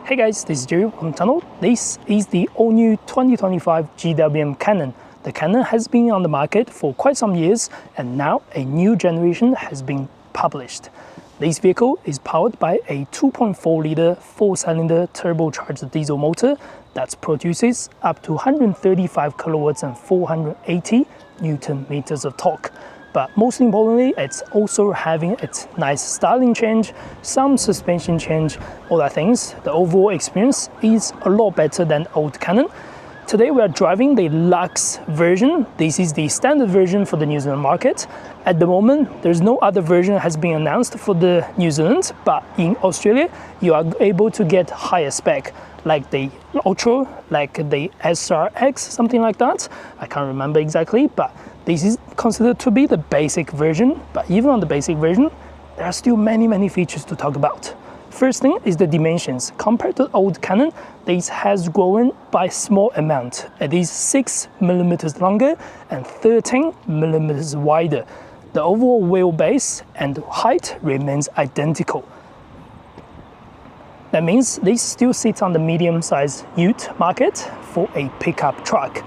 Hey guys, this is Jerry. Welcome to the channel. This is the all-new 2025 GWM Cannon. The Cannon has been on the market for quite some years, and now a new generation has been published. This vehicle is powered by a 2.4-litre four-cylinder turbocharged diesel motor that produces up to 135 kilowatts and 480 Newton meters of torque. But most importantly, it's also having its nice styling change, some suspension change, all that things. The overall experience is a lot better than old Cannon. Today we are driving the Lux version. This is the standard version for the New Zealand market. At the moment, there's no other version that has been announced for the New Zealand, but in Australia, you are able to get higher spec, like the Ultra, like the SRX, something like that. I can't remember exactly, but this is considered to be the basic version. But even on the basic version, there are still many features to talk about. First thing is the dimensions. Compared to old Cannon, this has grown by a small amount. It is 6 millimeters longer and 13 millimeters wider. The overall wheelbase and height remains identical. That means this still sits on the medium-sized Ute market for a pickup truck.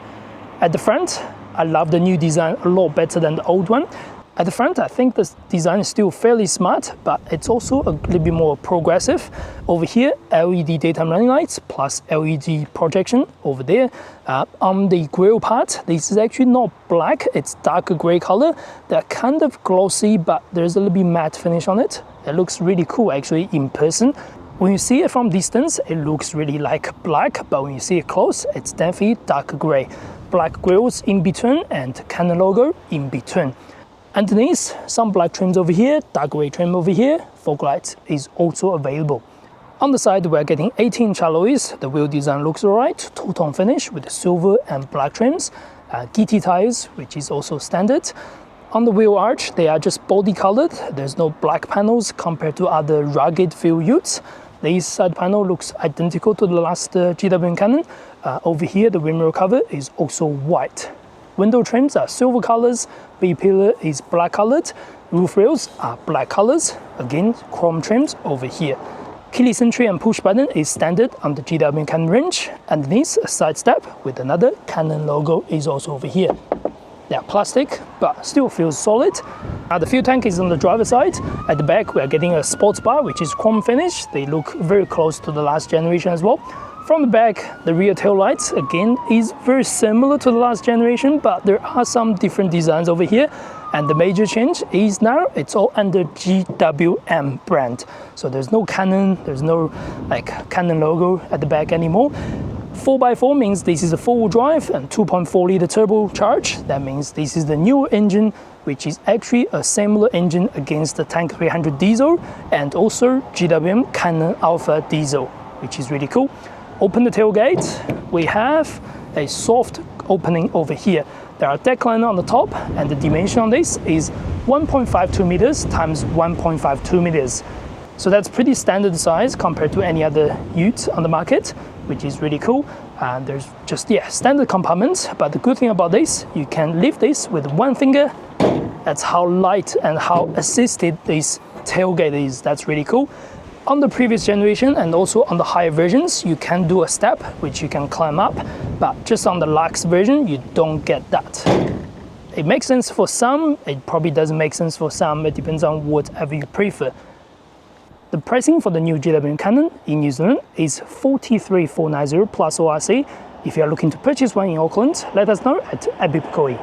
At the front, I love the new design a lot better than the old one. At the front, I think the design is still fairly smart, but it's also a little bit more progressive. Over here, LED daytime running lights plus LED projection over there. On the grille part, this is actually not black, it's darker gray color. They're kind of glossy, but there's a little bit matte finish on it. It looks really cool actually in person. When you see it from distance, it looks really like black, but when you see it close, it's definitely dark gray. Black grills in between and Cannon logo in between. Underneath, some black trims over here, dark gray trim over here. Fog lights is also available. On the side, we're getting 18-inch alloys. The wheel design looks alright, two-tone finish with silver and black trims. GT tires, which is also standard. On the wheel arch, they are just body colored. There's no black panels compared to other rugged feel Utes. This side panel looks identical to the last GWM Cannon. Over here, the windmill cover is also white. Window trims are silver colors, B-pillar is black colored, roof rails are black colors, again chrome trims over here. Keyless entry and push button is standard on the GWM Cannon range. Underneath, a side step with another Cannon logo is also over here. They are plastic, but still feels solid. Now the fuel tank is on the driver's side. At the back, we are getting a sports bar, which is chrome finish. They look very close to the last generation as well. From the back, the rear tail lights, again, is very similar to the last generation, but there are some different designs over here. And the major change is now it's all under GWM brand. So there's no Cannon, there's no Cannon logo at the back anymore. 4x4 means this is a four-wheel drive and 2.4-litre turbocharged. That means this is the newer engine, which is actually a similar engine against the Tank 300 diesel and also GWM Cannon Alpha diesel, which is really cool. Open the tailgate. We have a soft opening over here. There are deck liner on the top, and the dimension on this is 1.52 meters times 1.52 meters. So that's pretty standard size compared to any other Ute on the market, which is really cool. And there's just, standard compartments. But the good thing about this, you can lift this with one finger. That's how light and how assisted this tailgate is. That's really cool. On the previous generation and also on the higher versions, you can do a step, which you can climb up. But just on the Lux version, you don't get that. It makes sense for some. It probably doesn't make sense for some. It depends on whatever you prefer. The pricing for the new GWM Cannon in New Zealand is $43,490 plus ORC. If you are looking to purchase one in Auckland, let us know at Ebbett, Pukekohe.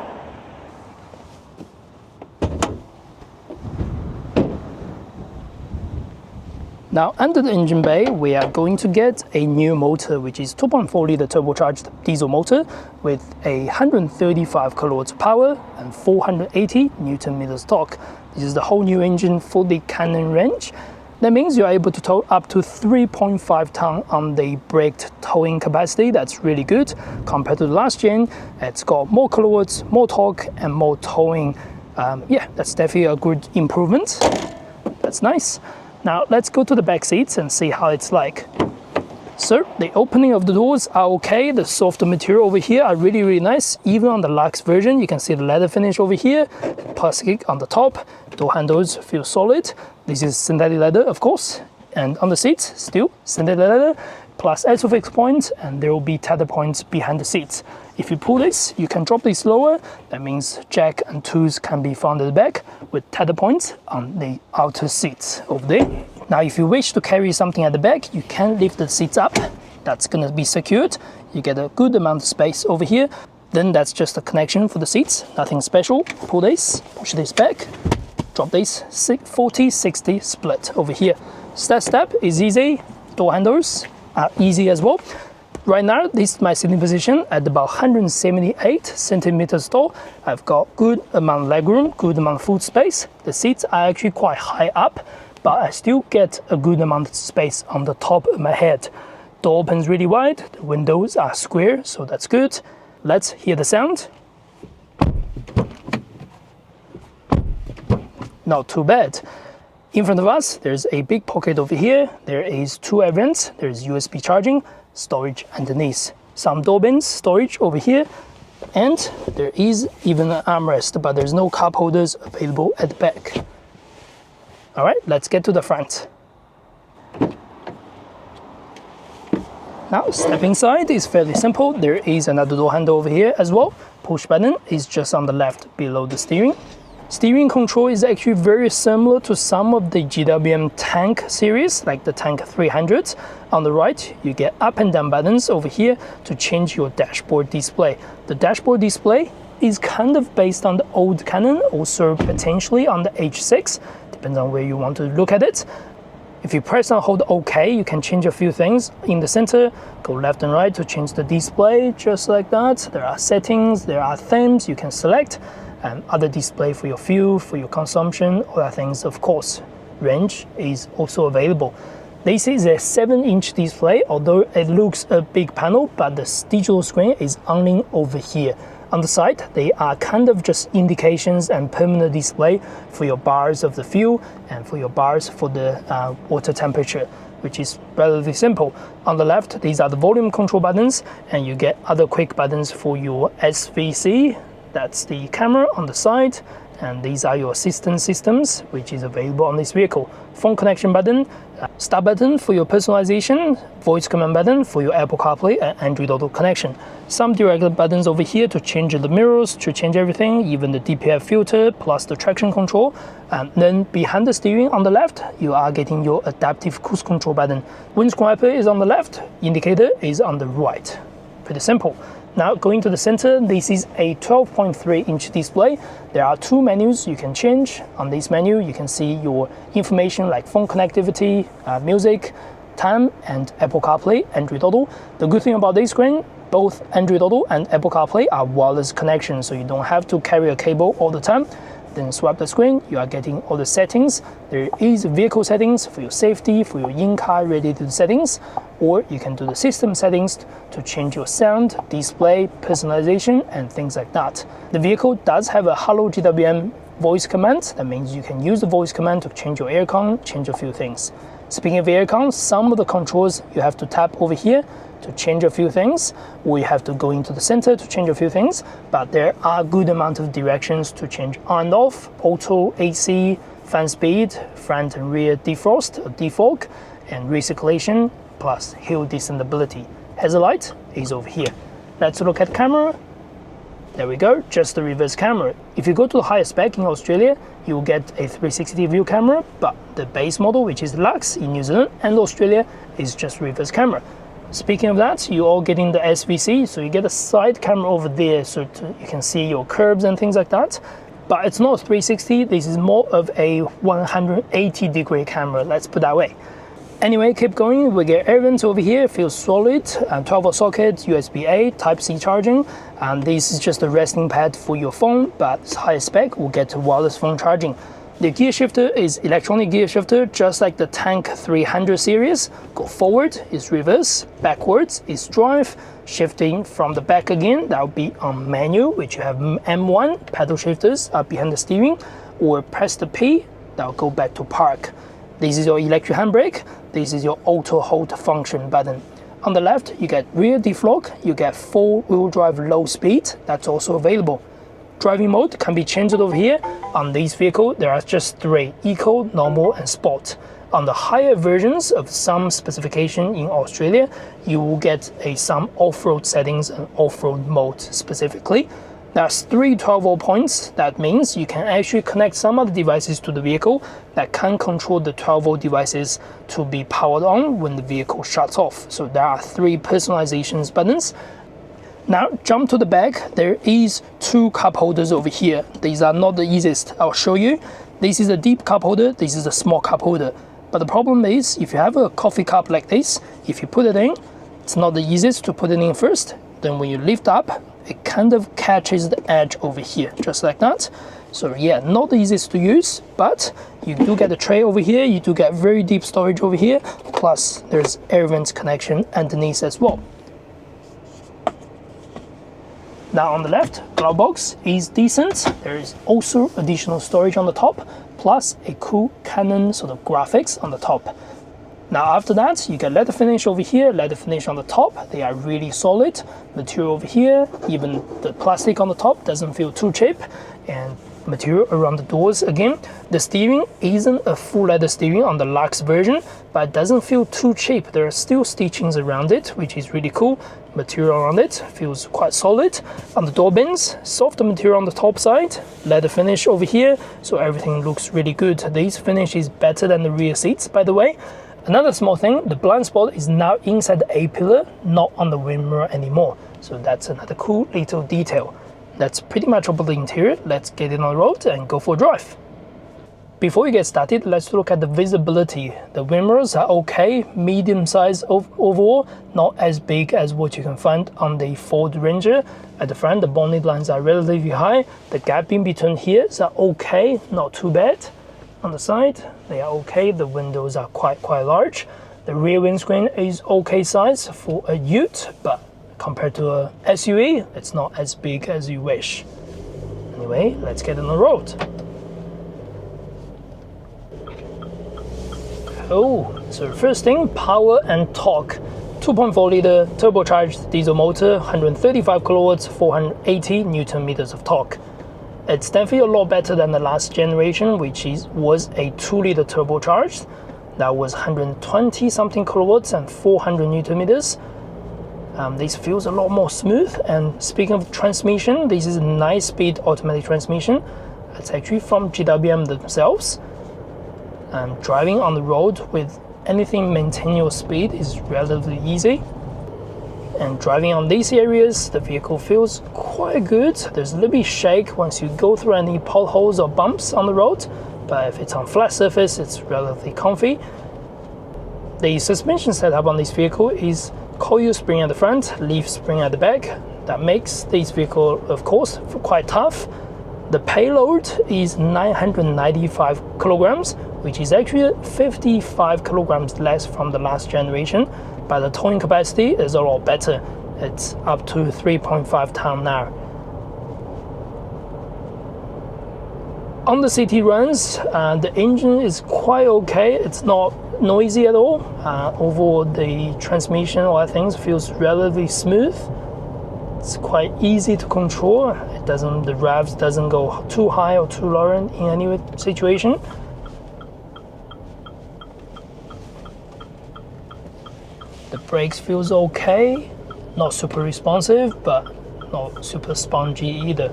Now, under the engine bay, we are going to get a new motor, which is 2.4-litre turbocharged diesel motor with 135 kilowatts power and 480 Newton meters torque. This is the whole new engine for the Cannon range. That means you're able to tow up to 3.5 ton on the braked towing capacity. That's really good. Compared to the last gen, it's got more kilowatts, more torque, and more towing. That's definitely a good improvement. That's nice. Now let's go to the back seats and see how it's like. So the opening of the doors are okay. The softer material over here are really nice. Even on the Lux version, you can see the leather finish over here, plastic on the top. Door handles feel solid. This is synthetic leather, of course. And on the seats, still synthetic leather. plus ISOFIX points, and there will be tether points behind the seats. If you pull this, you can drop this lower. That means jack and tools can be found at the back with tether points on the outer seats over there. Now, if you wish to carry something at the back, you can lift the seats up. That's going to be secured. You get a good amount of space over here. Then that's just a connection for the seats, nothing special. Pull this, push this back, drop this 40-60 split over here. Step is easy. Door handles are easy as well. Right now, this is my sitting position at about 178 centimeters tall. I've got good amount of legroom, good amount of foot space. The seats are actually quite high up, but I still get a good amount of space on the top of my head. Door opens really wide, the windows are square, so that's good. Let's hear the sound. Not too bad. In front of us, there's a big pocket over here. There is 2 air vents. There's USB charging, storage underneath. Some door bins, storage over here. And there is even an armrest, but there's no cup holders available at the back. All right, let's get to the front. Now, step inside is fairly simple. There is another door handle over here as well. Push button is just on the left below the steering. Steering control is actually very similar to some of the GWM tank series, like the Tank 300. On the right, you get up and down buttons over here to change your dashboard display. The dashboard display is kind of based on the old Cannon, also potentially on the H6, depends on where you want to look at it. If you press and hold OK, you can change a few things. In the center, go left and right to change the display, just like that. There are settings, there are themes you can select, and other display for your fuel, for your consumption, other things, of course. Range is also available. This is a 7-inch display, although it looks a big panel, but the digital screen is only over here. On the side, they are kind of just indications and permanent display for your bars of the fuel and for your bars for the water temperature, which is relatively simple. On the left, these are the volume control buttons, and you get other quick buttons for your SVC. That's the camera on the side, and these are your assistance systems, which is available on this vehicle. Phone connection button, start button for your personalization, voice command button for your Apple CarPlay and Android Auto connection. Some direct buttons over here to change the mirrors, to change everything, even the DPF filter, plus the traction control. And then behind the steering on the left, you are getting your adaptive cruise control button. Windscreen wiper is on the left, indicator is on the right. Pretty simple. Now going to the center, this is a 12.3-inch display. There are 2 menus you can change. On this menu, you can see your information like phone connectivity, music, time, and Apple CarPlay, Android Auto. The good thing about this screen, both Android Auto and Apple CarPlay are wireless connections, so you don't have to carry a cable all the time. Then swipe the screen, you are getting all the settings. There is vehicle settings for your safety, for your in-car related settings, or you can do the system settings to change your sound, display, personalization, and things like that. The vehicle does have a Hello GWM voice command. That means you can use the voice command to change your aircon, change a few things. Speaking of aircon, some of the controls you have to tap over here to change a few things, or you have to go into the center to change a few things, but there are good amount of directions to change on and off, auto, AC, fan speed, front and rear defrost or defog, and recirculation, plus hill descendability. Hazard light is over here. Let's look at camera. There we go, just the reverse camera. If you go to the higher spec in Australia, you'll get a 360 view camera, but the base model, which is Lux in New Zealand and Australia, is just reverse camera. Speaking of that, you're all getting the SVC, so you get a side camera over there so you can see your curbs and things like that. But it's not 360, this is more of a 180-degree camera, let's put that way. Anyway, keep going, we get air vents over here, feels solid, 12-volt socket, USB-A, Type-C charging, and this is just a resting pad for your phone, but higher spec will get wireless phone charging. The gear shifter is electronic gear shifter, just like the Tank 300 series. Go forward is reverse, backwards is drive, shifting from the back again, that will be on manual, which you have M1, paddle shifters are behind the steering, or press the P, that will go back to park. This is your electric handbrake, this is your auto hold function button. On the left, you get rear deflog, you get 4-wheel drive low speed, that's also available. Driving mode can be changed over here. On this vehicle, there are just 3, Eco, Normal, and Sport. On the higher versions of some specification in Australia, you will get some off-road settings and off-road mode specifically. There's 3 12-volt points. That means you can actually connect some other devices to the vehicle that can control the 12-volt devices to be powered on when the vehicle shuts off. So there are 3 personalizations buttons. Now jump to the back. There is 2 cup holders over here. These are not the easiest. I'll show you. This is a deep cup holder. This is a small cup holder. But the problem is, if you have a coffee cup like this, if you put it in, it's not the easiest to put it in first. Then when you lift up, it kind of catches the edge over here, just like that. So yeah, not the easiest to use, but you do get a tray over here, you do get very deep storage over here, plus there's air vent connection underneath as well. Now on the left, glove box is decent. There is also additional storage on the top, plus a cool Canon sort of graphics on the top. Now after that, you get leather finish over here, leather finish on the top. They are really solid. Material over here, even the plastic on the top doesn't feel too cheap. And material around the doors again. The steering isn't a full leather steering on the Lux version, but it doesn't feel too cheap. There are still stitchings around it, which is really cool. Material around it feels quite solid. On the door bins, soft material on the top side, leather finish over here, so everything looks really good. This finish is better than the rear seats, by the way. Another small thing, the blind spot is now inside the A-pillar, not on the wind mirror anymore. So that's another cool little detail. That's pretty much about the interior. Let's get it on the road and go for a drive. Before we get started, let's look at the visibility. The wind mirrors are okay, medium size overall, not as big as what you can find on the Ford Ranger. At the front, the bonnet lines are relatively high. The gap in between here is okay, not too bad. On the side, they are okay. The windows are quite large. The rear windscreen is okay size for a Ute, but compared to a SUV, it's not as big as you wish. Anyway, let's get on the road. So first thing, power and torque. 2.4 liter turbocharged diesel motor, 135 kilowatts, 480 Newton meters of torque. It's definitely a lot better than the last generation, which was a 2 liter turbocharged. That was 120 something kilowatts and 400 Newton meters. This feels a lot more smooth. And speaking of transmission, this is a 9-speed automatic transmission. It's actually from GWM themselves. Driving on the road with anything maintaining your speed is relatively easy. And driving on these areas, the vehicle feels quite good. There's a little bit shake once you go through any potholes or bumps on the road, but if it's on flat surface, it's relatively comfy. The suspension setup on this vehicle is coil spring at the front, leaf spring at the back. That makes this vehicle, of course, quite tough. The payload is 995 kilograms, which is actually 55 kilograms less from the last generation, but the towing capacity is a lot better. It's up to 3.5 ton now. On the city runs, the engine is quite okay. It's not noisy at all. Overall, the transmission, all that things feels relatively smooth. It's quite easy to control. The revs doesn't go too high or too low in any situation. The brakes feels okay. Not super responsive, but not super spongy either.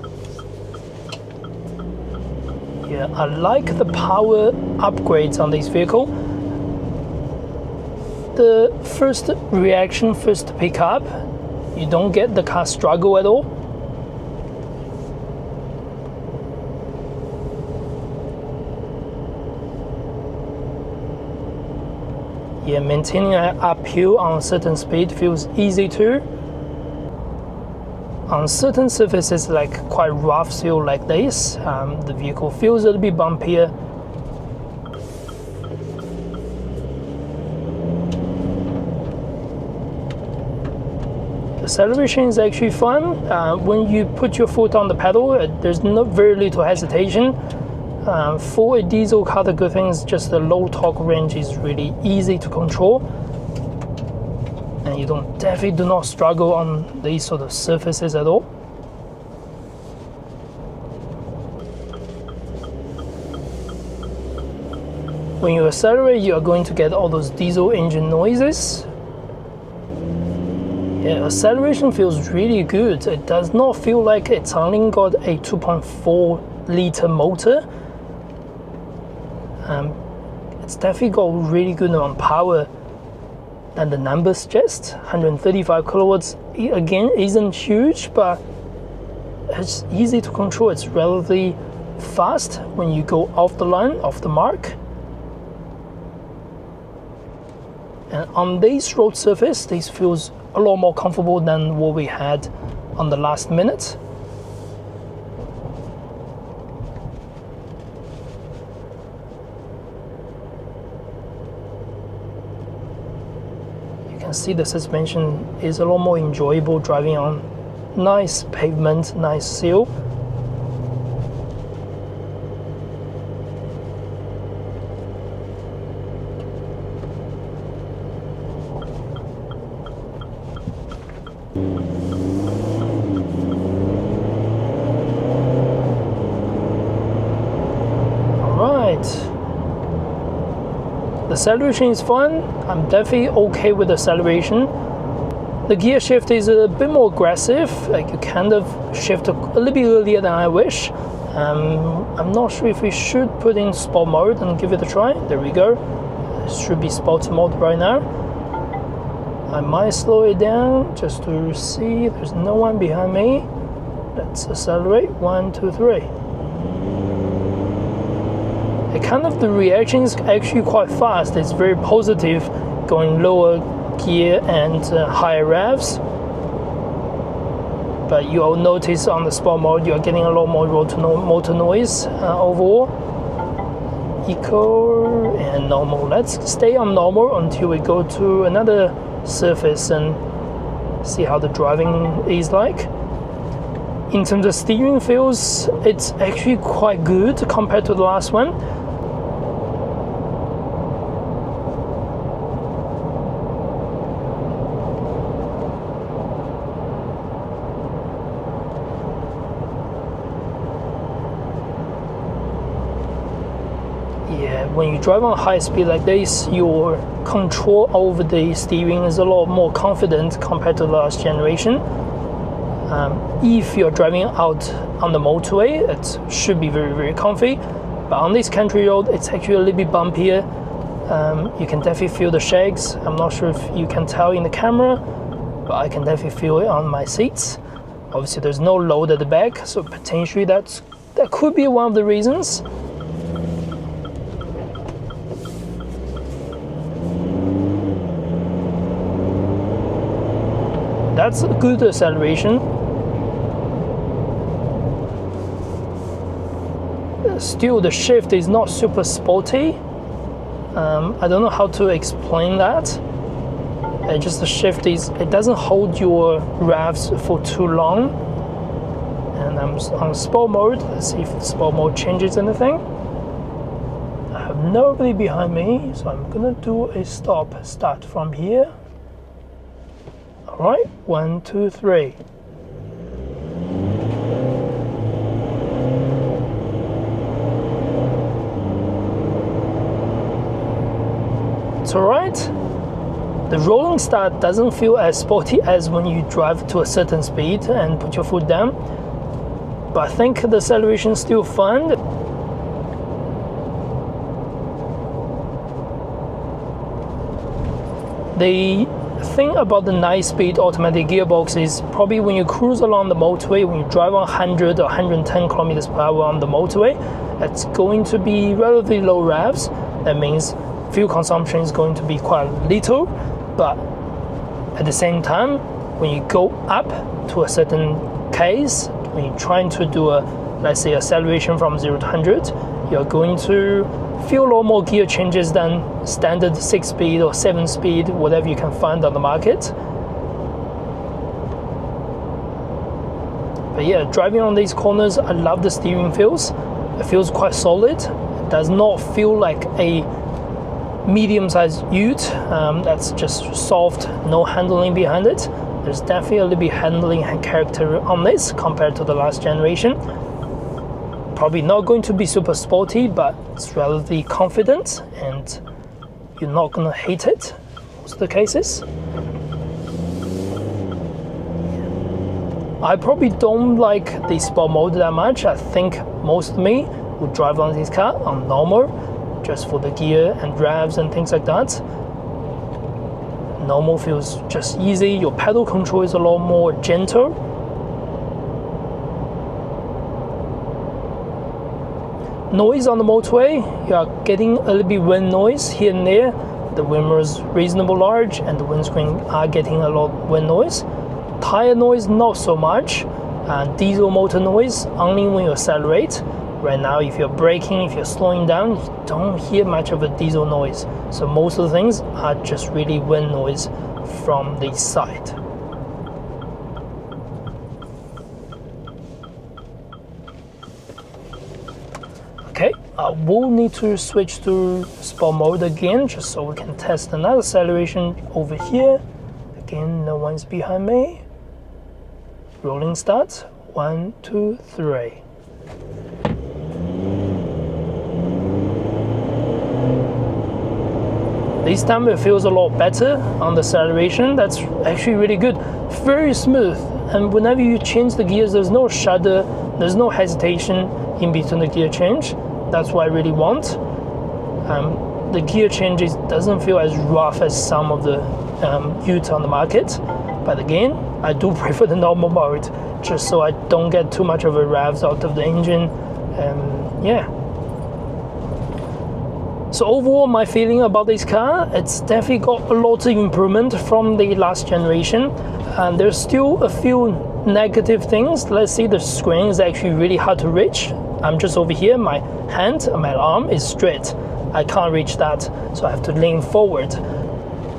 Yeah, I like the power upgrades on this vehicle. The first reaction, first pickup, you don't get the car struggle at all. Yeah, maintaining an uphill on a certain speed feels easy too. On certain surfaces like quite rough seal like this, the vehicle feels a little bit bumpier. The acceleration is actually fun. When you put your foot on the pedal, there's very little hesitation. For a diesel car, the good thing is just the low torque range is really easy to control. And you definitely do not struggle on these sort of surfaces at all. When you accelerate, you are going to get all those diesel engine noises. Yeah, acceleration feels really good. It does not feel like it's only got a 2.4 liter motor. It's definitely got really good amount of power than the numbers suggest. 135 kilowatts again isn't huge, but it's easy to control. It's relatively fast when you go off the line, off the mark. And on this road surface, this feels a lot more comfortable than what we had on the last minute. You can see the suspension is a lot more enjoyable driving on nice pavement, nice seal. The acceleration is fun. I'm definitely okay with acceleration. The gear shift is a bit more aggressive, like you kind of shift a little bit earlier than I wish. I'm not sure if we should put in sport mode and give it a try. There we go. It should be sport mode right now. I might slow it down just to see there's no one behind me. Let's accelerate. 1, 2, 3. The reaction is actually quite fast. It's very positive going lower gear and higher revs. But you'll notice on the sport mode you're getting a lot more motor noise overall. Eco and normal. Let's stay on normal until we go to another surface and see how the driving is like. In terms of steering feels, it's actually quite good compared to the last one. When you drive on high speed like this, your control over the steering is a lot more confident compared to the last generation. If you're driving out on the motorway, it should be very, very comfy. But on this country road, it's actually a little bit bumpier. You can definitely feel the shakes. I'm not sure if you can tell in the camera, but I can definitely feel it on my seats. Obviously, there's no load at the back, so potentially that could be one of the reasons. That's a good acceleration. Still, the shift is not super sporty. I don't know how to explain that. Just the shift it doesn't hold your revs for too long. And I'm on sport mode. Let's see if the sport mode changes anything. I have nobody behind me, so I'm gonna do a start from here. All right, 1, 2, 3. It's all right. The rolling start doesn't feel as sporty as when you drive to a certain speed and put your foot down. But I think the acceleration is still fun. The thing about the 9-speed automatic gearbox is probably when you cruise along the motorway, when you drive on 100 or 110 kilometers per hour on the motorway, it's going to be relatively low revs. That means fuel consumption is going to be quite little, but at the same time, when you go up to a certain case, when you're trying to do let's say acceleration from 0 to 100, you're going to feel a lot more gear changes than standard 6-speed or 7-speed, whatever you can find on the market. But yeah, driving on these corners, I love the steering feels. It feels quite solid. It does not feel like a medium-sized Ute that's just soft, no handling behind it. There's definitely a little bit handling and character on this compared to the last generation. Probably not going to be super sporty, but it's relatively confident and you're not gonna hate it most of the cases. I probably don't like the sport mode that much. I think most of me would drive on this car on normal, just for the gear and revs and things like that. Normal feels just easy. Your pedal control is a lot more gentle. Noise on the motorway, you are getting a little bit wind noise here and there. The wind is reasonably large and the windscreen are getting a lot of wind noise. Tire noise, not so much. Diesel motor noise, only when you accelerate. Right now, if you're braking, if you're slowing down, you don't hear much of a diesel noise. So most of the things are just really wind noise from the side. Okay, I will need to switch to sport mode again, just so we can test another acceleration over here. Again, no one's behind me. Rolling start, 1, 2, 3. This time it feels a lot better on the acceleration. That's actually really good. Very smooth. And whenever you change the gears, there's no shudder, there's no hesitation in between the gear change. That's what I really want. The gear changes doesn't feel as rough as some of the Ute on the market. But again, I do prefer the normal mode, just so I don't get too much of a revs out of the engine. Yeah. So overall, my feeling about this car, it's definitely got a lot of improvement from the last generation. And there's still a few negative things. Let's see, the screen is actually really hard to reach. I'm just over here, my hand and my arm is straight. I can't reach that, so I have to lean forward.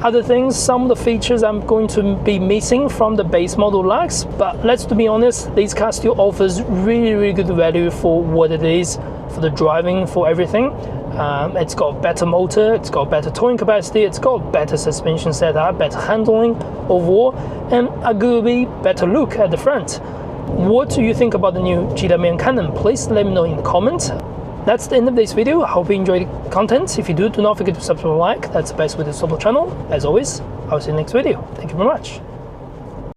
Other things, some of the features I'm going to be missing from the base model lacks, but let's be honest, this car still offers really good value for what it is, for the driving, for everything. It's got better motor, it's got better towing capacity, it's got better suspension setup, better handling overall, and arguably better look at the front. What do you think about the new GWM Cannon? Please let me know in the comments. That's the end of this video. I hope you enjoyed the content. If you do not forget to subscribe and like. That's the best way to support the channel. As always, I'll see you in the next video. Thank you very much.